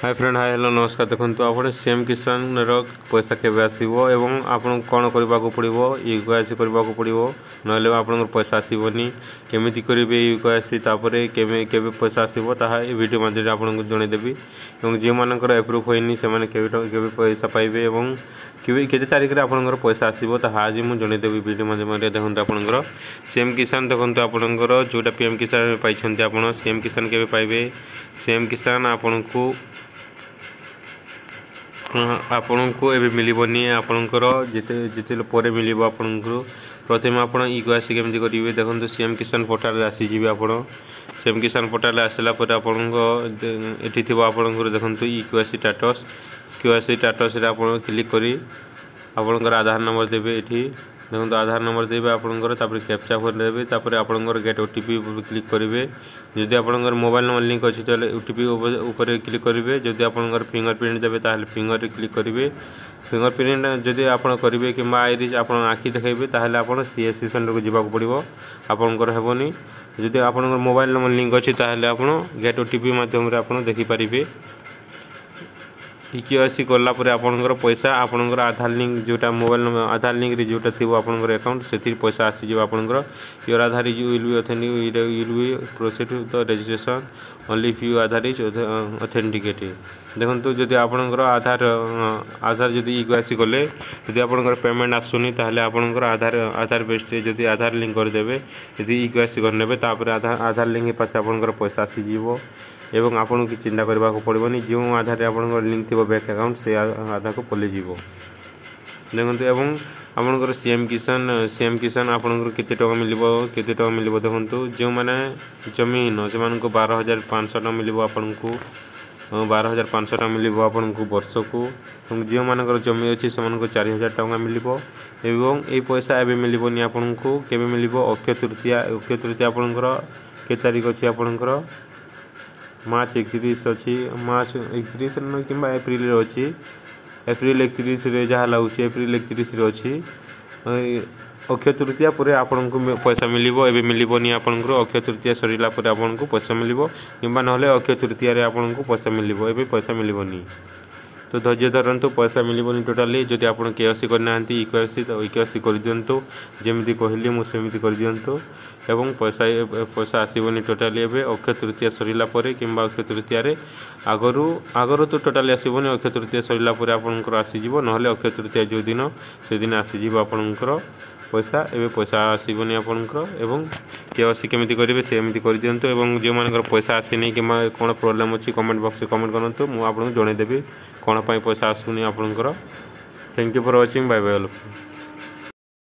Hi friend hi hello नमस्कार देखो आप सीएम किसान पैसा केवे आसो एवं आपन कौन करने को पड़ो यूकेआईसी करने को पड़ो ना आप पैसा आसबनी केमी करेंगे यूकेआईसी केवे पैसा आसो ता वीडियो मध्यम आपको जनईदेवी और जो मानकर एप्रुव होनी से पैसा पाइबे और केते तारिख में आपंकर पैसा आसो ता आज मुझे जनईदेवी वीडियो मध्यम देखते आपंकर सीएम किसान देखते आपंकर जोटा पीएम किसान पाई आप सीएम किसान के पाइबे सीएम किसान आपन को आपको एवं मिलनी आपणकर जिते पर मिल आपको प्रथम आप यूकेआईसी केमती करेंगे देखो सीएम किसान पोर्टाल आसीजे आप सीएम किसान पोर्टाल आसला आपंकर थी आपंकर देखो यूकेआईसी स्टाटस आप क्लिक करी आपंकर आधार नंबर देवे ये देखो आधार नंबर देवे आपंकर कैप्चा कोड देवे आपंकर गेट ओटीपी क्लिक करेंगे जदि आपंकर मोबाइल नंबर लिंक अच्छी तो ओटीपी ऊपर क्लिक करेंगे जदि आपंकर फिंगरप्रिंट देवे ताहले फिंगर क्लिक करेंगे फिंगरप्रिंट जदि आप करेंगे कि आईरिस आप आखि देखेबे ताहले आप सीएससी सेंटर को जावाक पड़ो आपंकर हेबनी जदि आपंकर मोबाइल नंबर लिंक अच्छी ताहले आप गेट ओटीपी माध्यम आप देखिपारे यूकेआईसी कलापर आपंकर पैसा आपंकर आधार लिंक जोटा मोबाइल नंबर आधार लिंक रे जोटा थी आपंकर अकाउंट से पैसा आसीज आपंकर your Aadhaar will be authentic will be proceed the registration only if you Aadhaar is authenticated देखो जदि आपंकर आधार जदि यूकेआईसी कले जदि आपंकर पेमेंट आसुनी ताहले आपंकर आधार बेस्ड जदि आधार लिंक करदेवे जदि यूकेआईसी करने तापर आधार लिंक पास आपंकर पैसा आसीज एवं आपको कि चिंता करने को पड़ोनी जो आधार आप लिंक थी बैंक अकाउंट से आधार को पलि देखते एवं आपंकर सीएम किसान आपंकर केते टका मिल देखो जो मैंने जमीन से 12,500 टका मिल आपको 12,500 टका मिल आपको वर्ष को जो मानकर जमी अच्छी से 4,000 टका मिल एवं ये पैसा एवं मिलनी आपको केवे मिल अक्षय तृतीया आपंकर के तारीख अच्छी आपंकर मार्च 31 अच्छी मार्च 31 कि एप्रिल अच्छी एप्रिल 31 जहाँ लगुच एप्रिल 31 अच्छी अक्षय तृतीया पर आपन को पैसा मिल एवं मिलनी आपंकर अक्षय तृतीया सरला आपको पैसा मिल कि ना अक्षय तृतीया आपन को पैसा मिल एवं पैसा मिलनी तो धैर्य धरतु पैसा मिलनी टोटाली जब आप केओसी करना यूकेआईसी तो यूकेआईसी कर दिंतु जमी कहली मुझे कर दिंतु एवं पैसा आसबनी टोटाली एवं अक्षय तृतीया सरला कि अक्षय तृतीया आगरू तो टोटाली आसबनी अक्षय तृतीया सरला आपंकर आसीज ना अक्षय तृतीया जो दिन से दिन आसीज आपंकर पैसा एवं पैसा आसबनी आपंकर एवं केओसी केमी करेंगे सेमती कर दिंतु एवं जो मान पैसा आसनी कि कौन प्रोब्लेम अच्छी कमेंट बॉक्स में कमेंट करूँ मुझे आपको जनईदेवी कौन पैसा आसुनी आपंकर thank you for watching bye bye all.